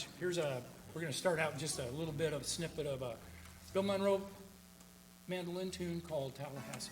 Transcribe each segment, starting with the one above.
much. We're going to start out with just a little bit of a snippet of a Bill Monroe mandolin tune called Tallahassee.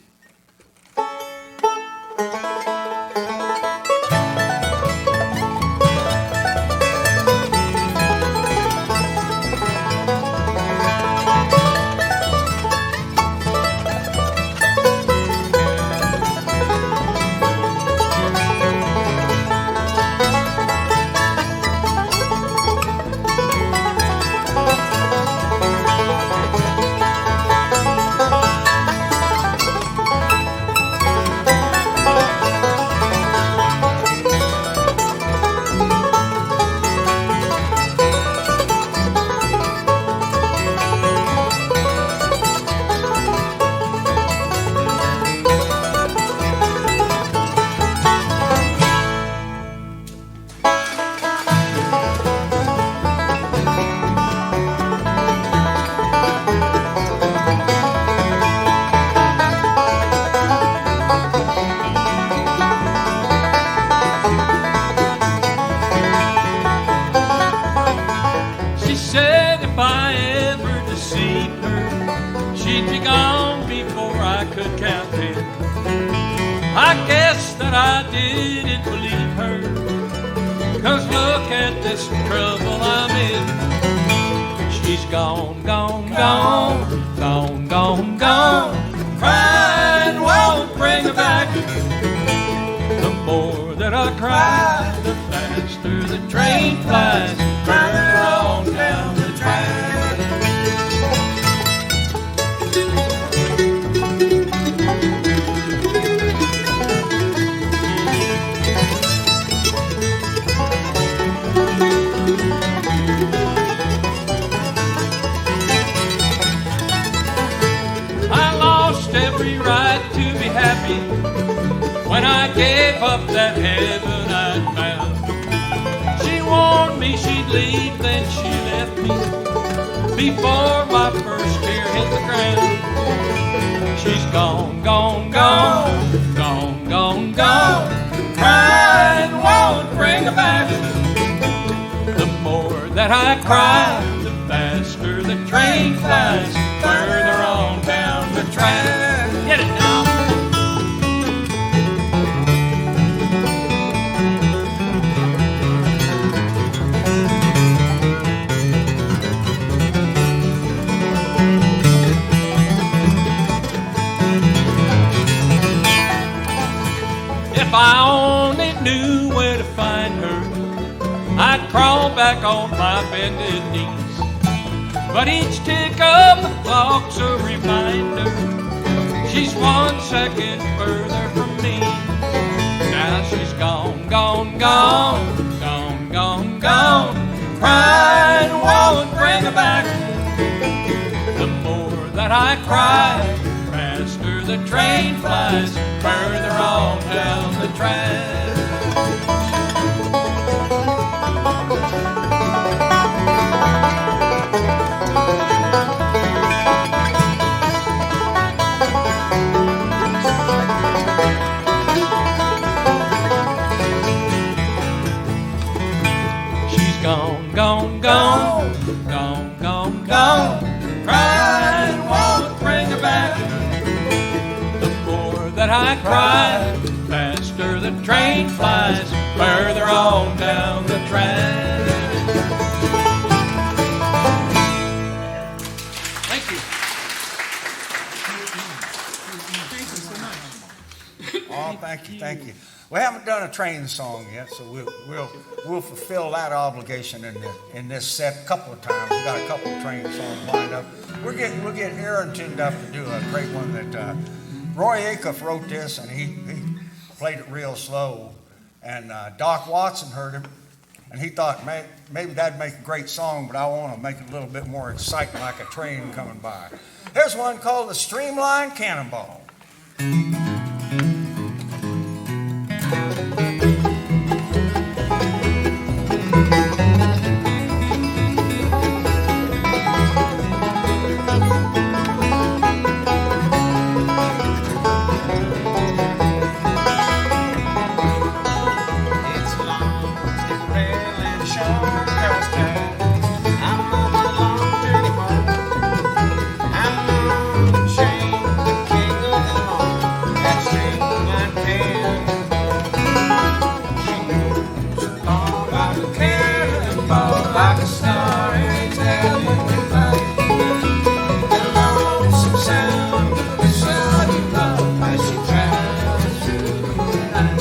Train song yet, so we'll fulfill that obligation in this set a couple of times. We got a couple of train songs lined up. We'll get Aaron tuned up to do a great one that Roy Acuff wrote this, and he played it real slow, and Doc Watson heard it, and he thought maybe that'd make a great song, but I want to make it a little bit more exciting, like a train coming by. Here's one called the Streamlined Cannonball. It's long, it's really short, cannonball like a star in Italian midnight. The lonesome sound of the sun you love as she travels through the night.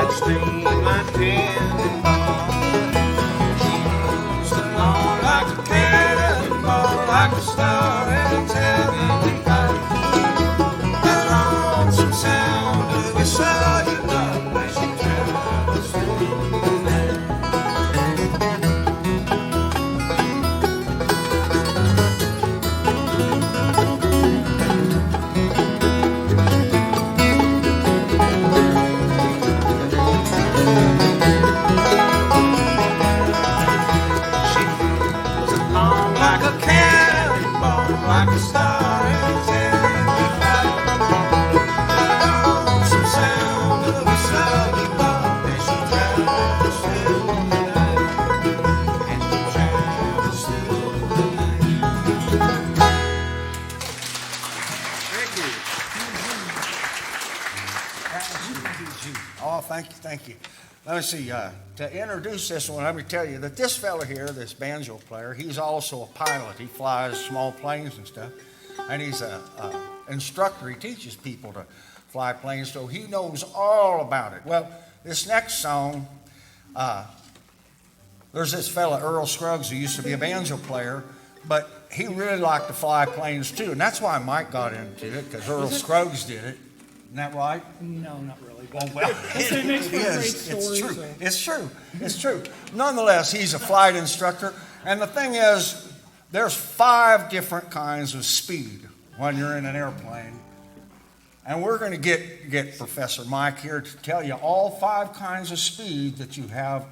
Streamlined Cannonball. She moves along like a cannonball, like a star in Italian midnight. That lonesome sound of a whistle you love as she travels through the night. Like a star in Italian midnight. Some sound of a sunny love as she travels through the night. As she travels through the night. Thank you. Oh, thank you. Let me see, to introduce this one, let me tell you that this fella here, this banjo player, he's also a pilot. He flies small planes and stuff, and he's an instructor. He teaches people to fly planes, so he knows all about it. Well, this next song, there's this fella, Earl Scruggs, who used to be a banjo player, but he really liked to fly planes too, and that's why Mike got into it, because Earl Scruggs did it. Isn't that right? No, not really. Oh, well, it makes for a great story. It's true. It's true. Nonetheless, he's a flight instructor. And the thing is, there's 5 different kinds of speed when you're in an airplane. And we're going to get Professor Mike here to tell you all 5 kinds of speed that you have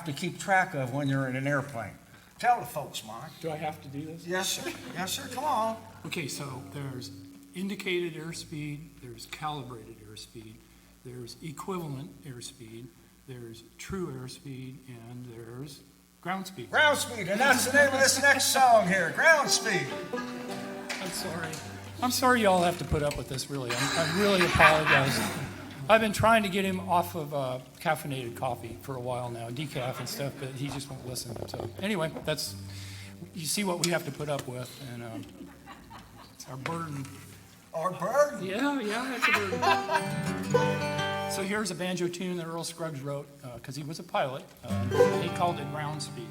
to keep track of when you're in an airplane. Tell the folks, Mike. Do I have to do this? Yes, sir. Yes, sir. Come on. Okay, so there's indicated airspeed, there's calibrated airspeed, there's equivalent airspeed, there's true airspeed, and there's ground speed. Ground speed, and that's the name of this next song here, Ground Speed. I'm sorry you all have to put up with this, really. I really apologize. I've been trying to get him off of caffeinated coffee for a while now, decaf and stuff, but he just won't listen. So anyway, you see what we have to put up with, and it's our burden. Our burden? Yeah, that's a burden. So here's a banjo tune that Earl Scruggs wrote, because he was a pilot. He called it Ground Speed.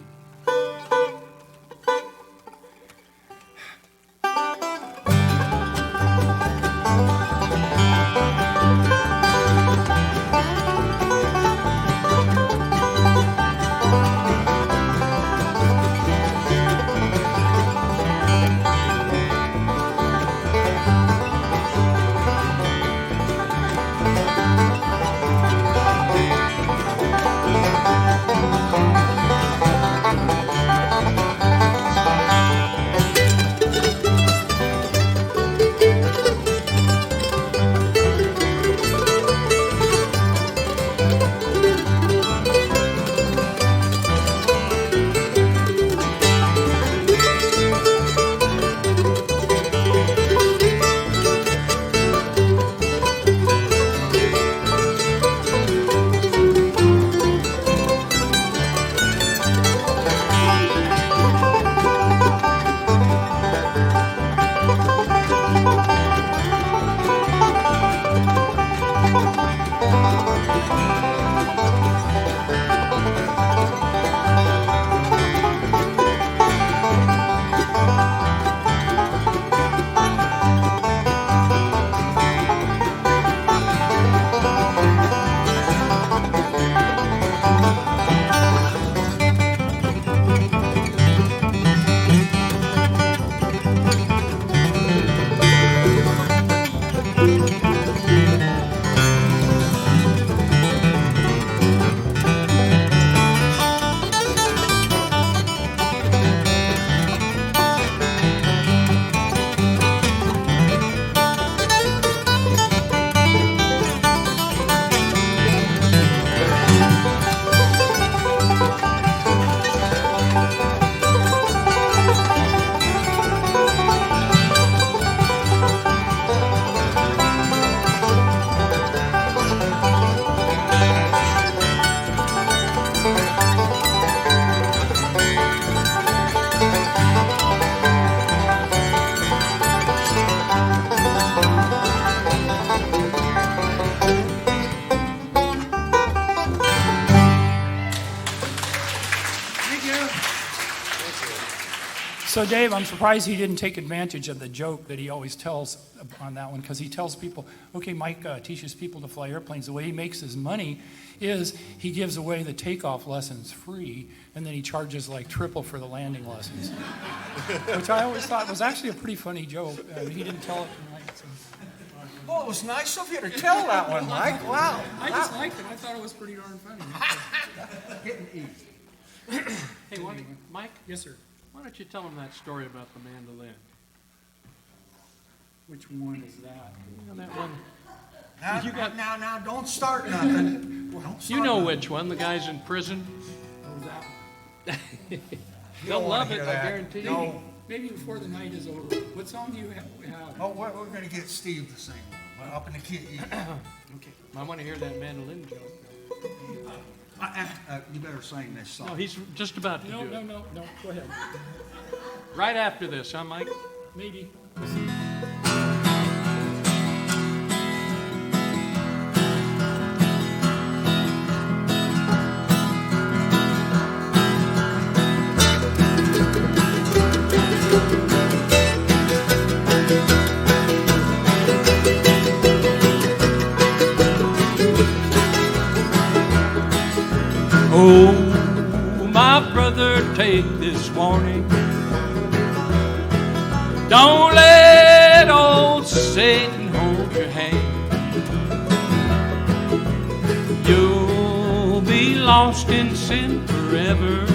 So Dave, I'm surprised he didn't take advantage of the joke that he always tells on that one, because he tells people, okay, Mike teaches people to fly airplanes. The way he makes his money is he gives away the takeoff lessons free, and then he charges like triple for the landing lessons, which I always thought was actually a pretty funny joke. He didn't tell it tonight. So. Well, it was nice of you to tell that one, Mike. Wow. I just liked it. I thought it was pretty darn funny. Getting easy. Hey, Mike, Yes, sir. why don't you tell them that story about the mandolin? Which one is that? You know that one? Now, don't start nothing. Don't start You know nothing. which one. The guy's in prison. Oh, that one. You They'll don't wanna love it, hear I that. guarantee you. No. Maybe before the night is over. What song do you have? Oh, we're going to get Steve to sing one. Up in the key. Okay. I want to hear that mandolin joke. You better sing this song. No, he's just about to No, do no, it. no, no. Go ahead. Right after this, huh, Mike? Maybe. Oh, my brother, take this warning. Don't let old Satan hold your hand. You'll be lost in sin forever.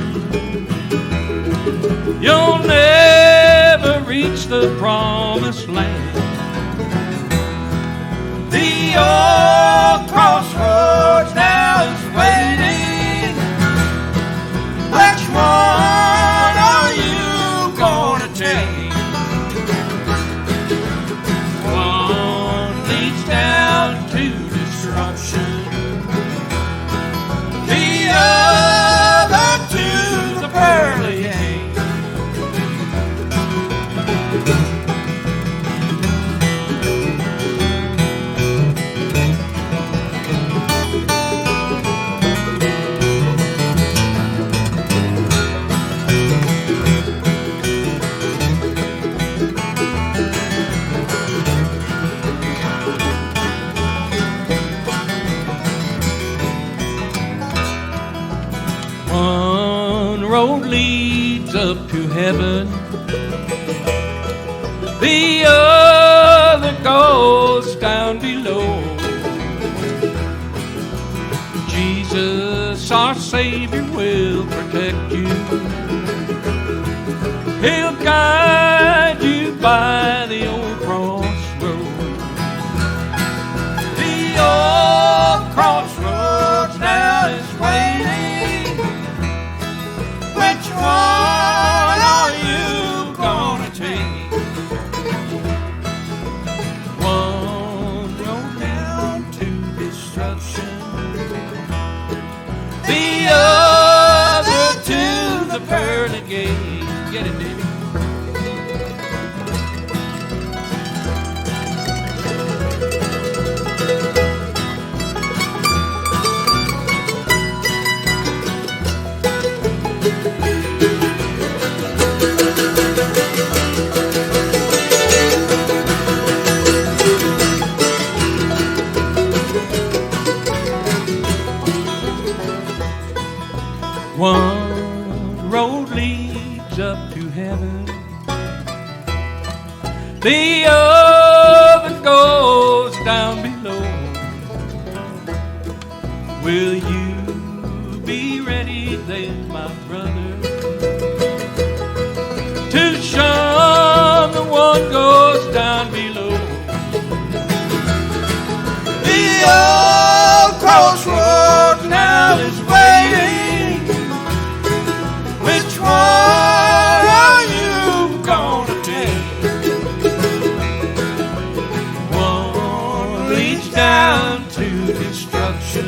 You'll never reach the promised land. The old crossroads now is waiting. Which one are you gonna take? One leads down to destruction, the other to the pearly gate. One road leads up to heaven, the other goes down below. Jesus, our Savior, will protect you. He'll guide you by the old crossroad. The old crossroads now is waiting. Which one are you gonna take? One road down to destruction, the other to the pearly gate. Get it, Davey. One road leads up to heaven, the other goes down below. Will you be ready then, my brother, to shun the one goes down below? The old crossroads now is waiting. Which one are you gonna take? One leads down to destruction,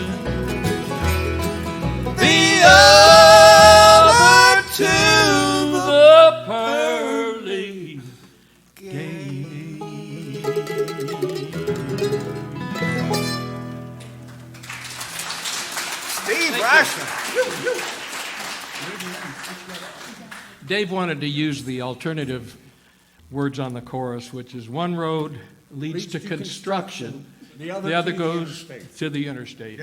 the other to the pearly gate. Steve Reischman. Dave wanted to use the alternative words on the chorus, which is one road leads to construction, the other goes to the interstate.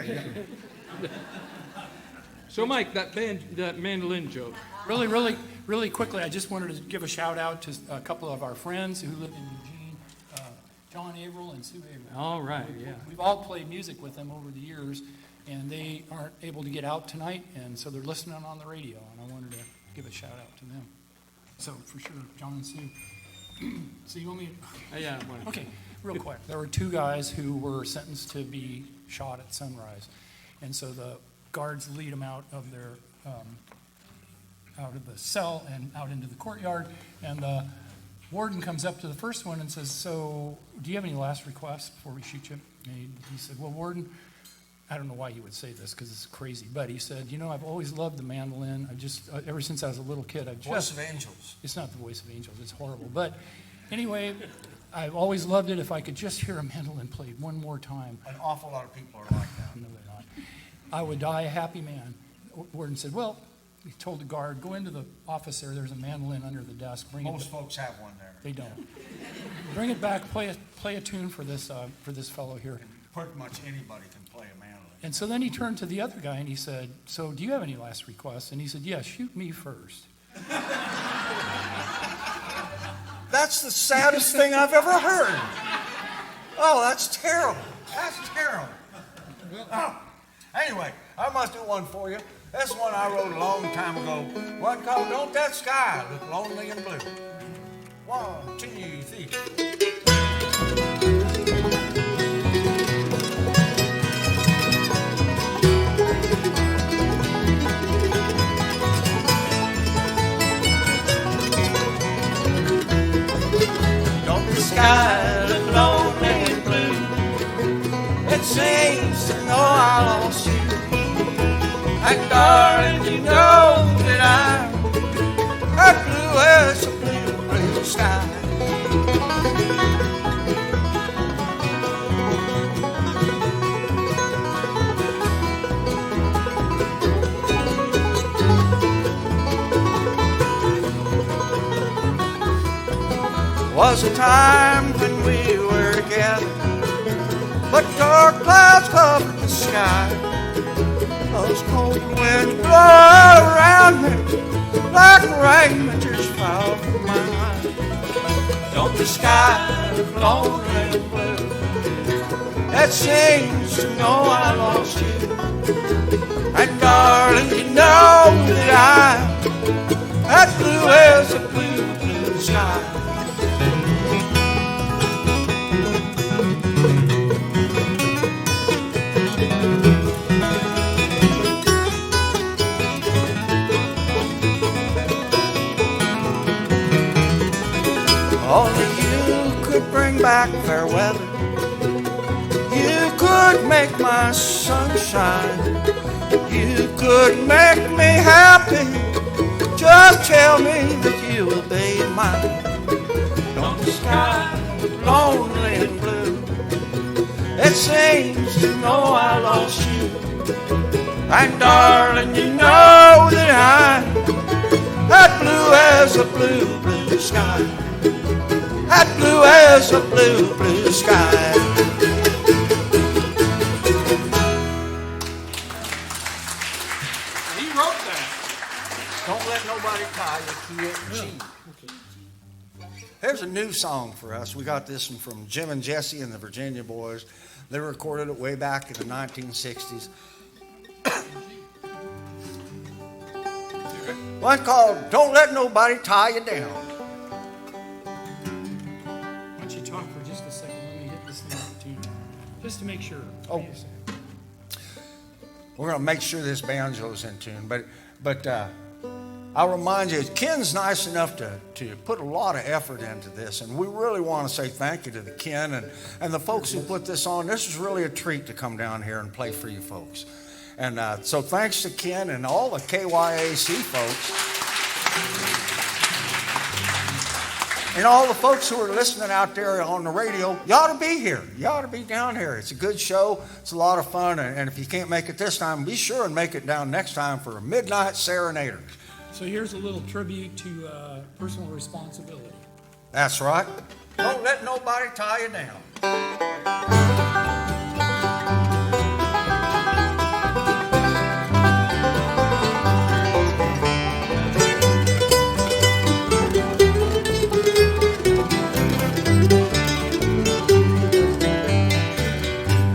So, Mike, that mandolin joke. Really quickly, I just wanted to give a shout out to a couple of our friends who live in Eugene, John Averill and Sue Averill. All right, yeah. We've all played music with them over the years, and they aren't able to get out tonight, and so they're listening on the radio, and I wanted to give a shout out to them. So, for sure, John and Sue. So you want me to... Yeah. Okay, real quick. There were two guys who were sentenced to be shot at sunrise, and so the guards lead them out of their out of the cell and out into the courtyard, and the warden comes up to the first one and says, "So, do you have any last requests before we shoot you?" And he said, "Well, warden, I don't know why he would say this because it's crazy, but he said, I've always loved the mandolin. I just ever since I was a little kid, Voice of Angels. It's not the Voice of Angels. It's horrible, but anyway, I've always loved it. If I could just hear a mandolin played one more time." An awful lot of people are like that. No, they're not. "I would die a happy man." Warden said, "Well," he told the guard, "go into the office there. There's a mandolin under the desk. Most folks have one there. They don't. Bring it back. Play a tune for this fellow here." Pretty much anybody can play a mandolin. And so then he turned to the other guy and he said, "So do you have any last requests?" And he said, "Yeah, shoot me first." That's the saddest thing I've ever heard. Oh, that's terrible. That's terrible. Oh. Anyway, I must do one for you. That's one I wrote a long time ago. One called "Don't That Sky Look Lonely and Blue." 1, 2, 3. Don't the sky look lonely and blue? It seems to know I lost you. And darling, you know that I'm blue as a blue, blue sky. Was a time when we were together, but dark clouds covered the sky. Those cold winds blow around me like rain that just fell from my eyes. Don't the sky look lonely and blue? It seems to know I lost you. And darling, you know that I'm as blue as a blue, blue sky. Only you could bring back fair weather. You could make my sunshine. You could make me happy. Just tell me that you will be mine. Don't the sky look lonely and blue? It seems to know I lost you. And darling, you know that I'm as blue as a blue, blue sky. As blue as a blue, blue sky. He wrote that. Don't let nobody tie you to it. Here's a new song for us. We got this one from Jim and Jesse and the Virginia Boys. They recorded it way back in the 1960s. One called "Don't Let Nobody Tie You Down." Why don't you talk for just a second? Let me hit this little tune just to make sure. Oh. We're going to make sure this banjo's in tune. But I'll remind you, Ken's nice enough to put a lot of effort into this. And we really want to say thank you to the Ken and the folks who put this on. This is really a treat to come down here and play for you folks. And so thanks to Ken and all the KYAC folks. And all the folks who are listening out there on the radio, you ought to be here. You ought to be down here. It's a good show. It's a lot of fun. And if you can't make it this time, be sure and make it down next time for a Midnight Serenader. So here's a little tribute to personal responsibility. That's right. Don't let nobody tie you down.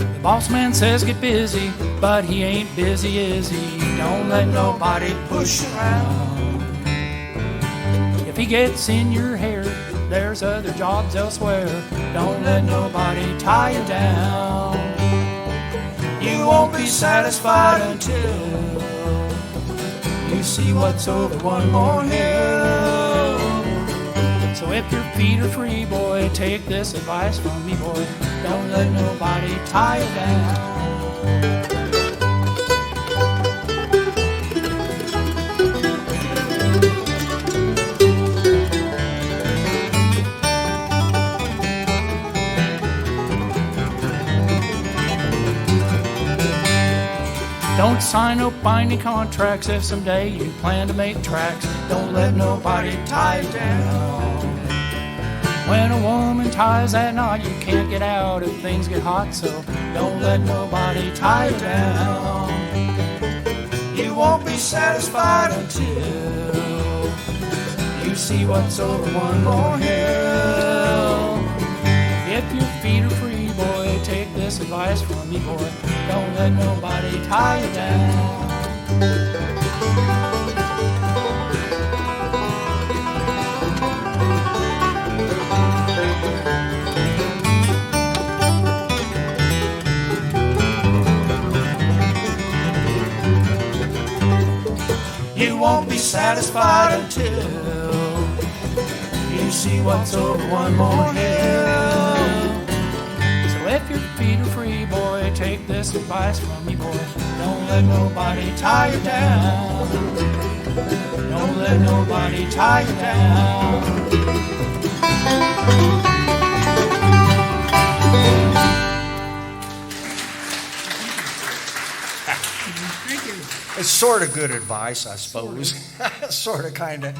The boss man says get busy, but he ain't busy, is he? Don't let nobody push you around. If he gets in your hair, there's other jobs elsewhere. Don't let nobody tie you down. You won't be satisfied until you see what's over one more hill. So if your feet are free, boy, take this advice from me, boy. Don't let nobody tie you down. Don't sign no binding contracts if someday you plan to make tracks. Don't let nobody tie you down. When a woman ties that knot, you can't get out if things get hot. So don't let nobody tie you down. You won't be satisfied until you see what's over one more hill. If your feet are free, boy, take this advice from me, boy. Don't let nobody tie you down. You won't be satisfied until you see what's over one more hill. So if your feet are free, boy, take this advice from me, boy. Don't let nobody tie you down. Don't let nobody tie you down. It's sort of good advice, I suppose. Sort of, kind of.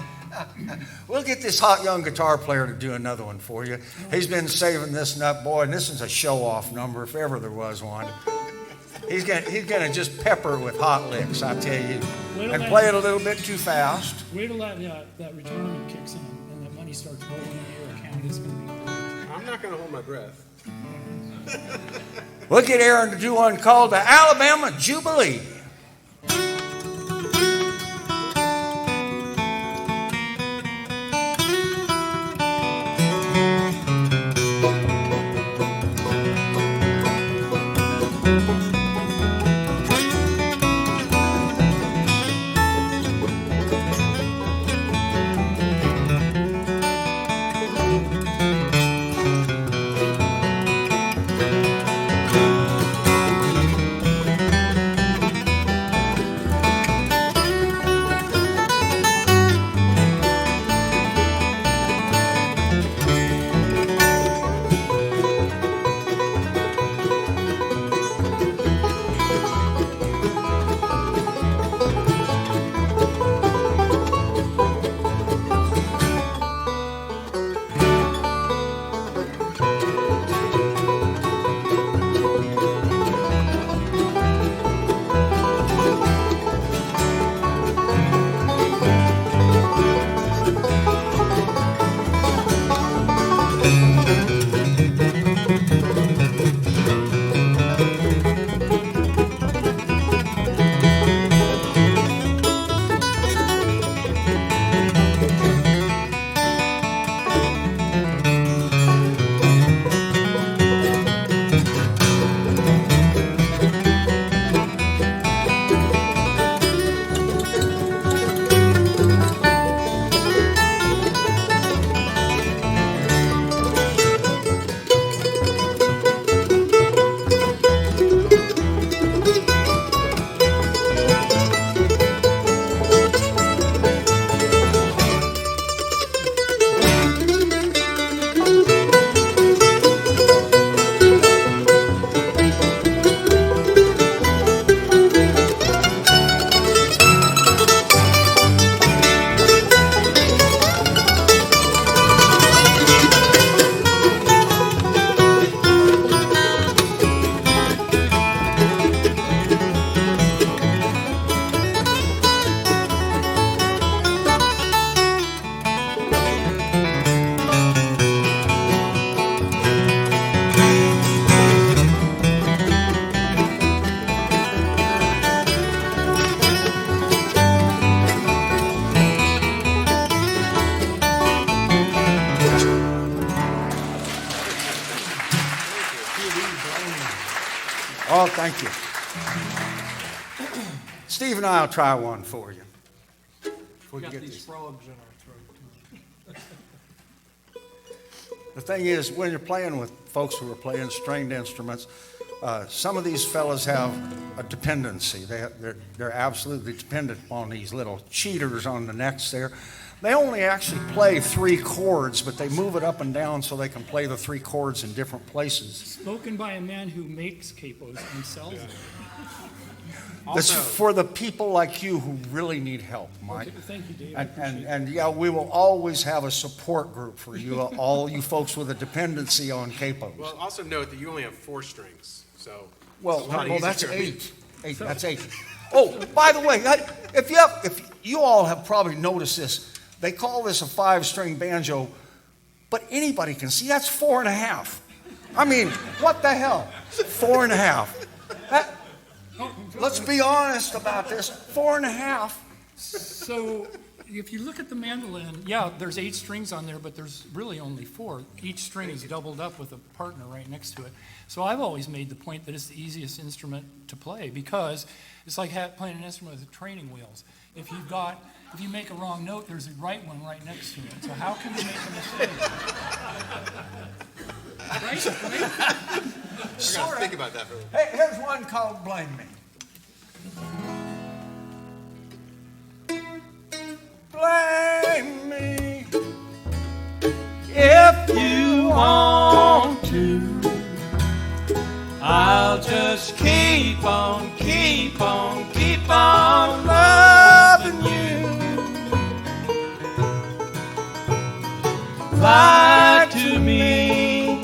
We'll get this hot young guitar player to do another one for you. He's been saving this nut, boy, and this is a show-off number if ever there was one. He's gonna just pepper it with hot licks, I tell you, and play it a little bit too fast. Wait till that retirement kicks in and that money starts rolling into your account. It's going to be great. I'm not going to hold my breath. We'll get Aaron to do one called the Alabama Jubilee. Oh, thank you. Steve and I will try one for you. We got these frogs in our throat. The thing is, when you're playing with folks who are playing stringed instruments, some of these fellas have a dependency. They're absolutely dependent on these little cheaters on the necks there. They only actually play 3 chords, but they move it up and down so they can play the 3 chords in different places. Spoken by a man who makes capos and sells them. That's for the people like you who really need help, Mike. Okay, thank you, Dave. I appreciate And yeah, we will always have a support group for you, all you folks with a dependency on capos. Well, also note that you only have 4 strings, so. Well, it's a lot easier. that's 8. That's 8. Oh, by the way, if you all have probably noticed this, they call this a 5-string banjo, but anybody can see that's 4.5. I mean, what the hell? 4.5. Let's be honest about this. 4.5. So if you look at the mandolin, yeah, there's 8 strings on there, but there's really only 4. Each string is doubled up with a partner right next to it. So I've always made the point that it's the easiest instrument to play because it's like playing an instrument with training wheels. If you make a wrong note, there's a right one right next to it. So how can you make a mistake? I gotta think about that for a little. Hey, here's one called Blame Me. Blame me if you want to. I'll just keep on loving you. Lie to me,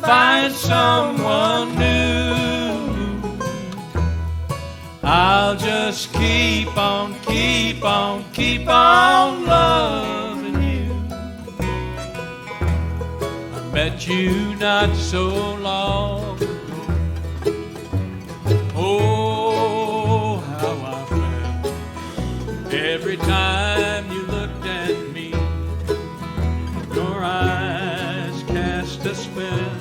find someone new. I'll just keep on loving you. I met you not so long ago. Oh, how I felt every time you looked at me. Your eyes cast a spell.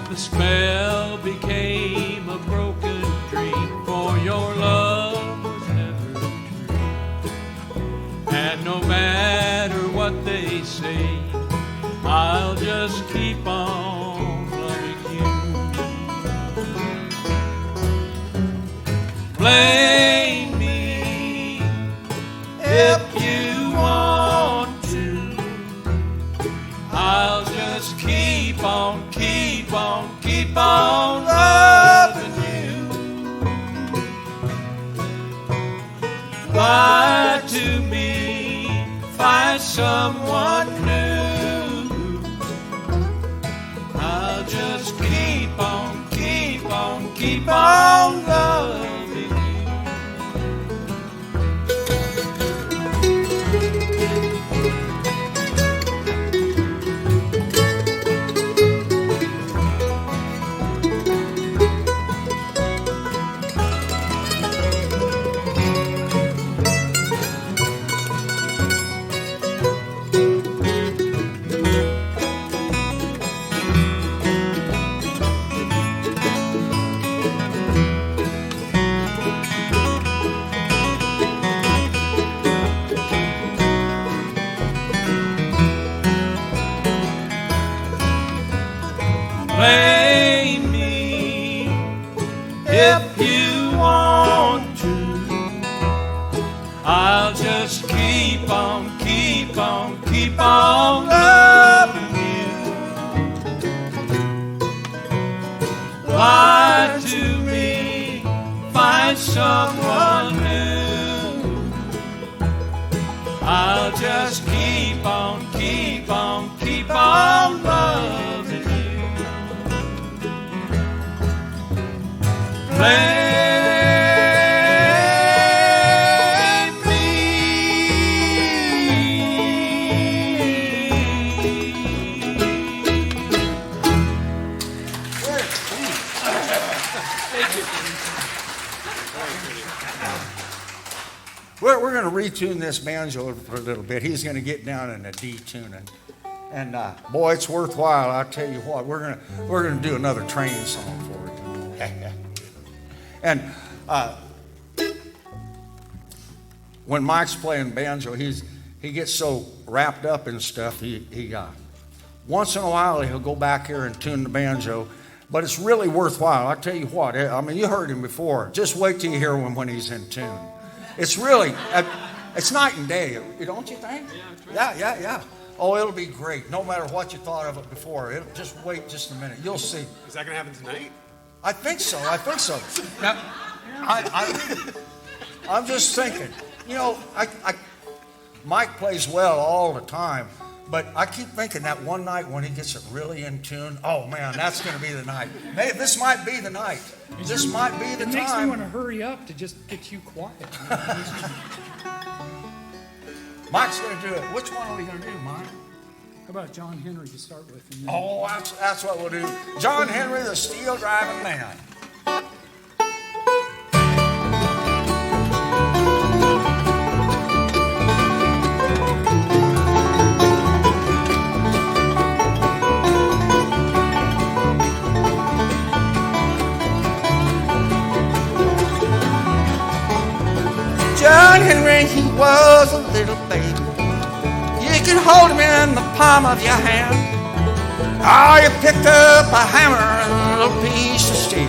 The spell became a broken dream, for your love was never true. And no matter what they say, I'll just keep on loving you. Blame me if you want to. I'll just keep on loving you. Lie to me, find someone new. I'll just keep on loving you. Blame me if you want to. I'll just keep on loving you. Lie to me, find someone new. I'll just keep on loving you. Blame me. We're going to retune this banjo for a little bit. He's going to get down in a D tuning. And boy, it's worthwhile. I'll tell you what, we're going to do another train song for you. And when Mike's playing banjo, he gets so wrapped up in stuff. He once in a while he'll go back here and tune the banjo, but it's really worthwhile. I tell you what. I mean, you heard him before. Just wait till you hear him when he's in tune. It's really, it's night and day, don't you think? Yeah. Oh, it'll be great. No matter what you thought of it before, just wait just a minute. You'll see. Is that going to happen tonight? I think so. Now, I'm just thinking. You know, Mike plays well all the time, but I keep thinking that one night when he gets it really in tune, oh man, that's going to be the night. Maybe this might be the night. This might be the time. It makes me want to hurry up to just get you quiet. Mike's going to do it. Which one are we going to do, Mike? How about John Henry to start with? And then Oh, that's what we'll do. John Henry, the Steel Driving Man. John Henry, he was a little baby. You could hold him in the palm of your hand. Oh, you picked up a hammer and a little piece of steel.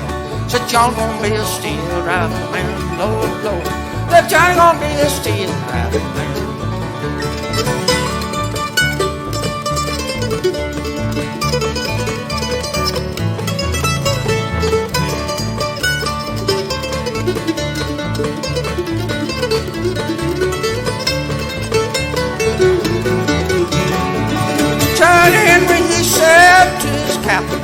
Said, John gonna be a steel driving man. Lord, Lord. Said, Johnny gonna be a steel driving man. John Henry, he said to his captain,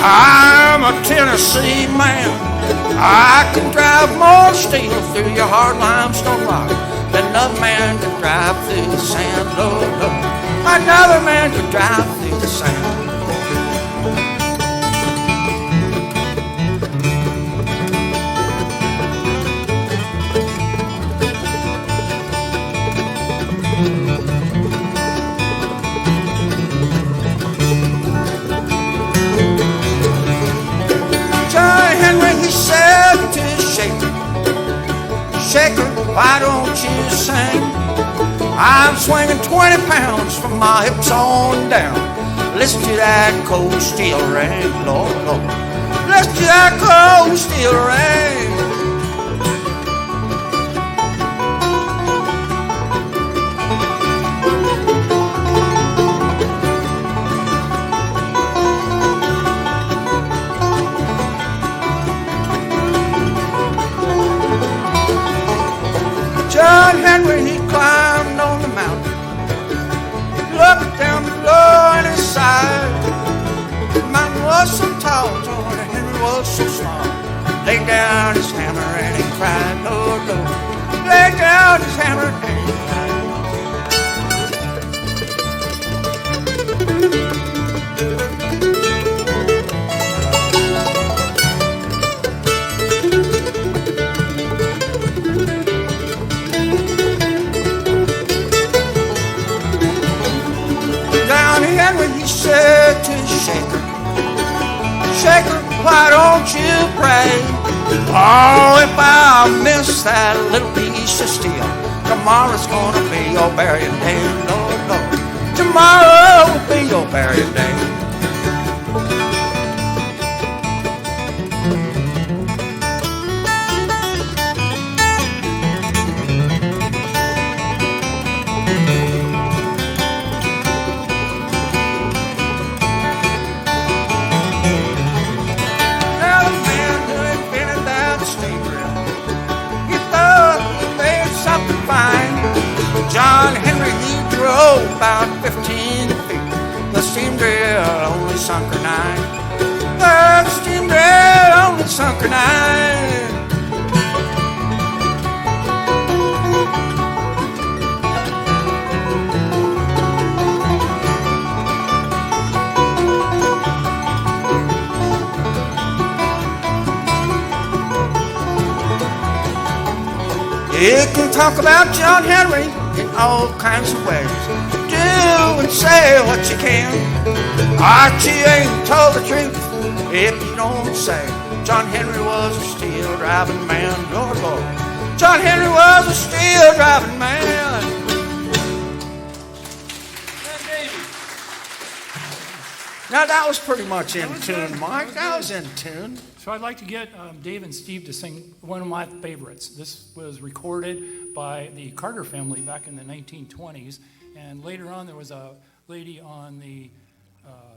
I'm a Tennessee man. I can drive more steel through your hard limestone rock than another man can drive through the sand. Lord, Lord. Another man can drive through the sand. Shaker, why don't you sing? I'm swinging 20 pounds from my hips on down. Listen to that cold steel ring, Lord, Lord. Listen to that cold steel ring. John Henry, he climbed on the mountain, looked down below on his side. The mountain was so tall, John Henry was so small. Laid down his hammer and he cried, Lord, Lord. Laid down his hammer and he cried. Henry, he said to Shaker, Shaker, why don't you pray? Oh, if I miss that little piece of steel, tomorrow's gonna be your burying day, Lord, Lord. Tomorrow will be your burying day. John Henry, he drove about 15 feet. The steam drill only sunk her 9. The steam drill only sunk her 9. You can talk about John Henry in all kinds of ways. Do and say what you can. Archie ain't told the truth. if you don't say John Henry was a steel driving man. Lord, Lord, John Henry was a steel driving man. Now that was pretty much in tune, Mike. That was in tune. So I'd like to get Dave and Steve to sing one of my favorites. This was recorded by the Carter family back in the 1920s, and later on there was a lady on the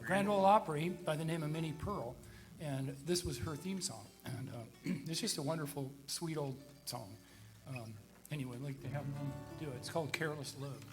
Grand Ole Opry by the name of Minnie Pearl, and this was her theme song. And it's just a wonderful, sweet old song. Anyway, I'd like to have them do it. It's called Careless Love.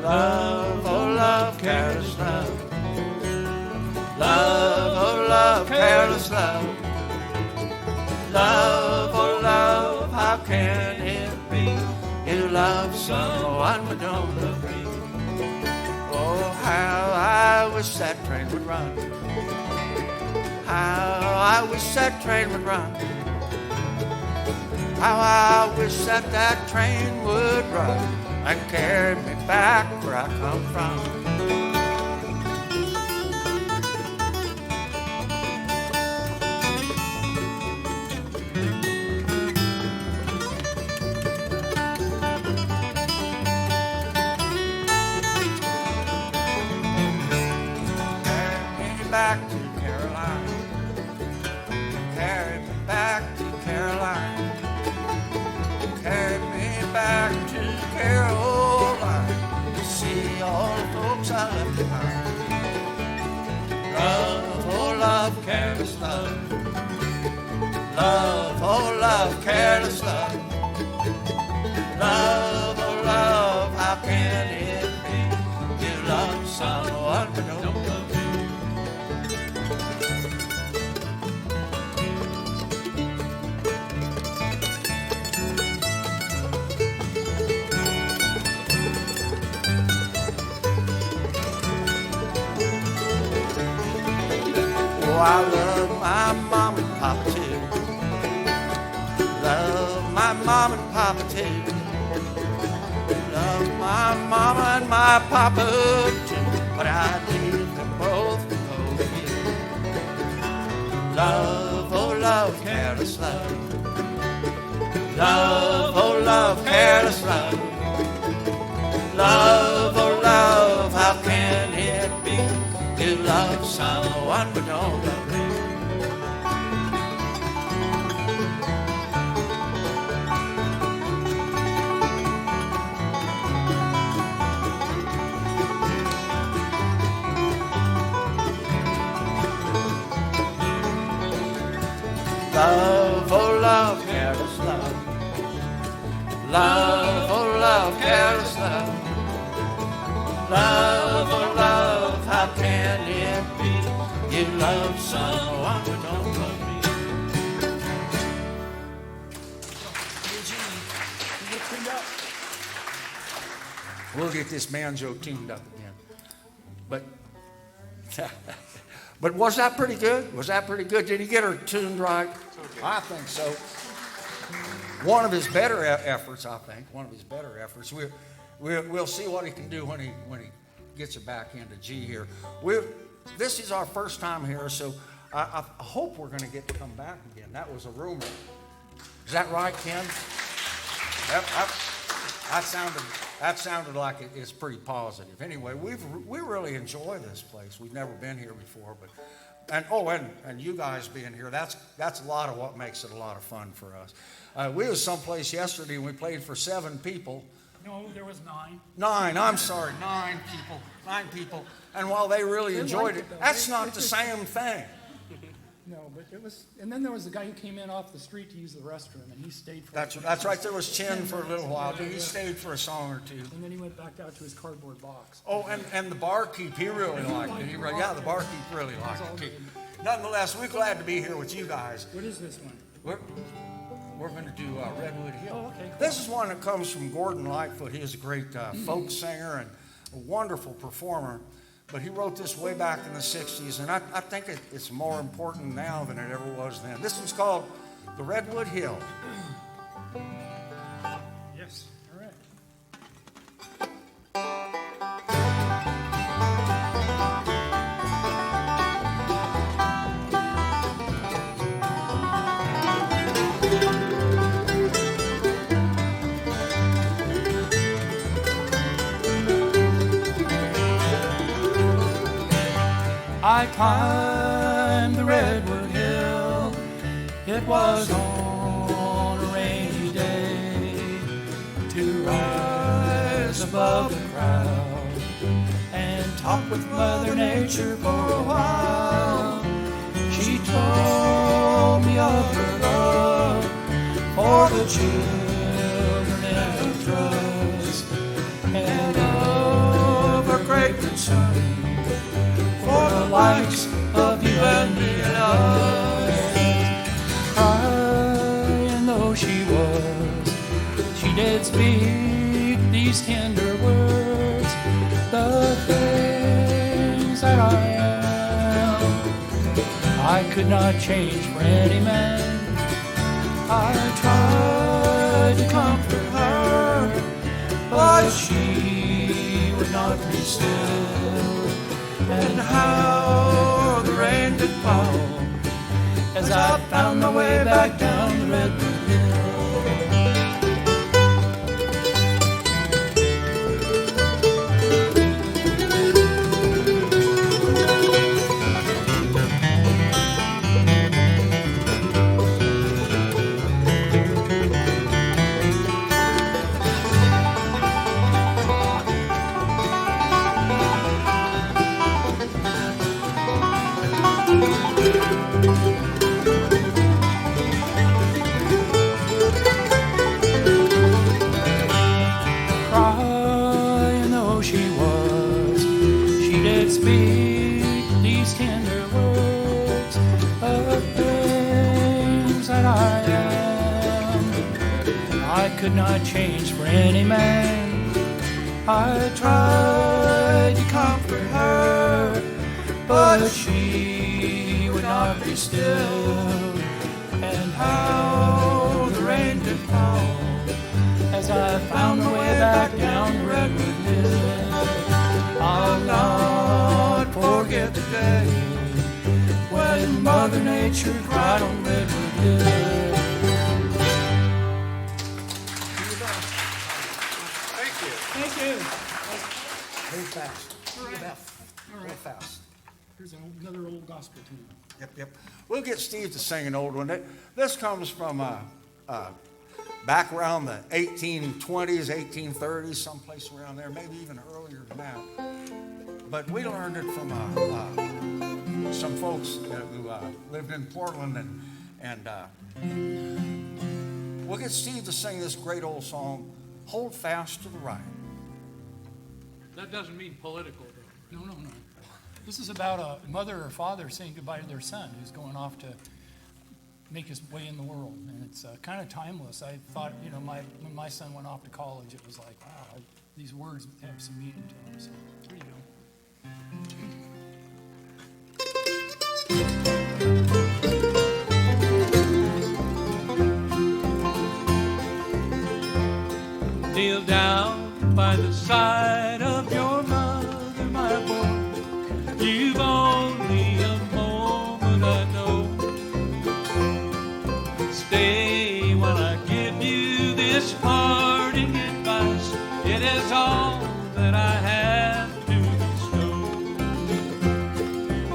Love, oh love, careless love. Love, oh love, careless love. Love, oh love, how can it be? You love someone but don't agree. Oh, how I wish that train would run. How I wish that train would run. How I wish that train would run and carry me back where I come from. Carry me back to Carolina. Carry me back to Carolina. Carry me back to Carolina to see all the folks I left behind. Love, oh love, careless love. Love, oh love, careless love. Love, oh love, how can it be? You love someone but don't love me. Oh, I love my mom and papa too. Love my mom and papa too. Love my mama and my papa too. But I'd leave them both for you. Love, oh love, careless love. Love, oh love, careless love. Love, oh love, how can it be? You love someone but don't love me. Love, oh love, careless love. Love, oh love, careless love. Love, oh love, how can it be? You love someone but don't love me. We'll get this banjo tuned up again. But but was that pretty good? Was that pretty good? Did he get her tuned right? I think so. One of his better efforts, I think. One of his better efforts. We'll see what he can do when he gets it back into G here. This is our first time here, so I hope we're going to get to come back again. That was a rumor. Is that right, Ken? That sounded like it's pretty positive. Anyway, we really enjoy this place. We've never been here before, and you guys being here, that's a lot of what makes it a lot of fun for us. We was someplace yesterday and we played for 7 people. No, there was 9. 9, I'm sorry, 9 people. And while they really enjoyed it, that's not the same thing. No, but it was, and then there was a guy who came in off the street to use the restroom, and he stayed for. That's right. There was Chin for a little while. He stayed for a song or two. And then he went back out to his cardboard box. Oh, and the barkeep, he really liked it. The barkeep really liked it too. Nonetheless, we're glad to be here with you guys. What is this one? we're going to do Redwood Hill. Oh, okay, cool. This is one that comes from Gordon Lightfoot. He is a great folk singer and a wonderful performer. But he wrote this way back in the 60s, and I think it's more important now than it ever was then. This one's called The Redwood Hill. Yes, all right. I climbed the Redwood Hill. It was on a rainy day to rise above the crowd and talk with Mother Nature for a while. She told me of her love for the children in her trust and of her great concern for the likes of you and me and us. Crying though she was, she did speak these tender words. The things that I am, I could not change for any man. I tried to comfort her, but she would not be still. And how the rain did fall as I found my way back down the Redwood Hill. Could not change for any man. I tried to comfort her, but she would not be still. And how the rain did fall as I found my way back down the Redwood Hill. I'll not forget the day when Mother Nature cried on Redwood Hill. Very fast. All right. Real fast. Here's another old gospel tune. Yep. We'll get Steve to sing an old one. This comes from back around the 1820s, 1830s, someplace around there, maybe even earlier than that. But we learned it from some folks who lived in Portland, and we'll get Steve to sing this great old song, Hold Fast to the Right. That doesn't mean political, though. No. This is about a mother or father saying goodbye to their son who's going off to make his way in the world. And it's kind of timeless. I thought, when my son went off to college, it was like, wow, these words have some meaning to them. So here you go. Kneel down by the side of your mother, my boy. You've only a moment, I know. Stay while I give you this parting advice. It is all that I have to bestow.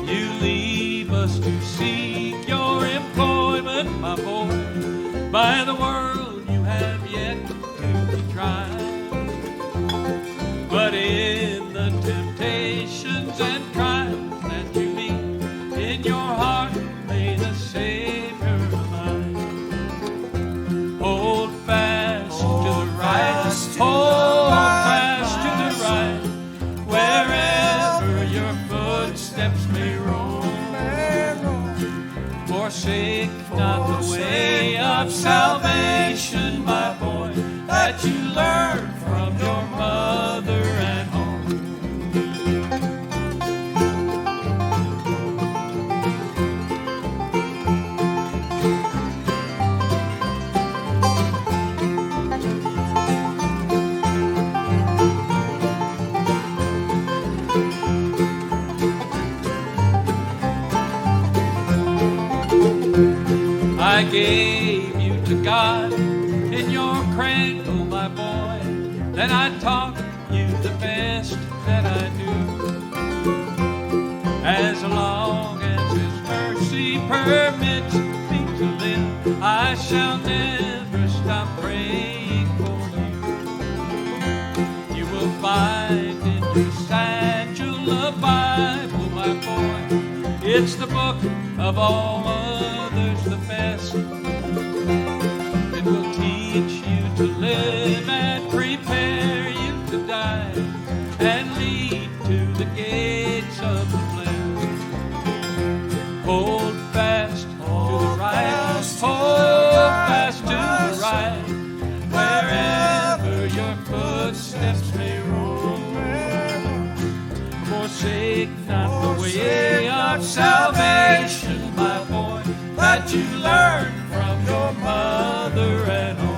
You leave us to seek your employment, my boy, by the world you have yet to be tried. But in the temptations and trials that you meet in your heart, may the Savior abide. Hold fast to the right, hold fast to the right, wherever your footsteps may roam. Forsake not the way of salvation, my boy, that you learned from your mother at home. I gave you to God in your cradle, my boy. Then I taught you the best that I knew. As long as His mercy permits me to live, I shall never stop praying for you. You will find in your satchel a Bible, my boy. It's the book of all others, the best. It will teach you to live and prepare you to die and lead to the gates of the blessed. Hold fast to the right, hold fast to the right, wherever your footsteps may roam. Forsake not the way of salvation, my boy, that you learned from your mother at home.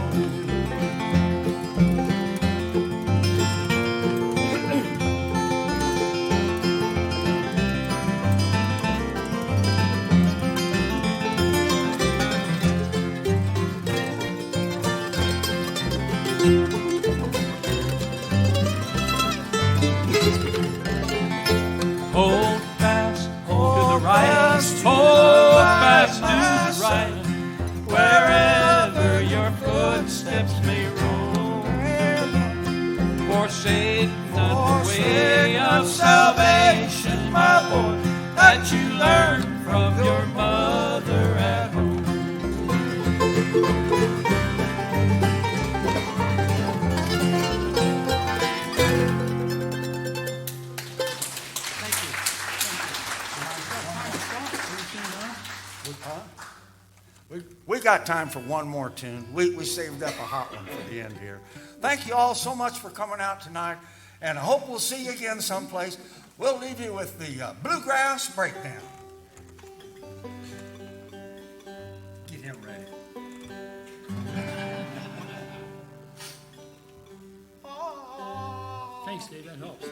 Hold fast to the right, hold fast to the right, wherever your footsteps may roam. Forsake not the way of salvation, my boy, that you learned from your mother at home. We got time for one more tune. We saved up a hot one for the end here. Thank you all so much for coming out tonight, and I hope we'll see you again someplace. We'll leave you with the Bluegrass Breakdown. Get him ready. Thanks, Dave. That helps.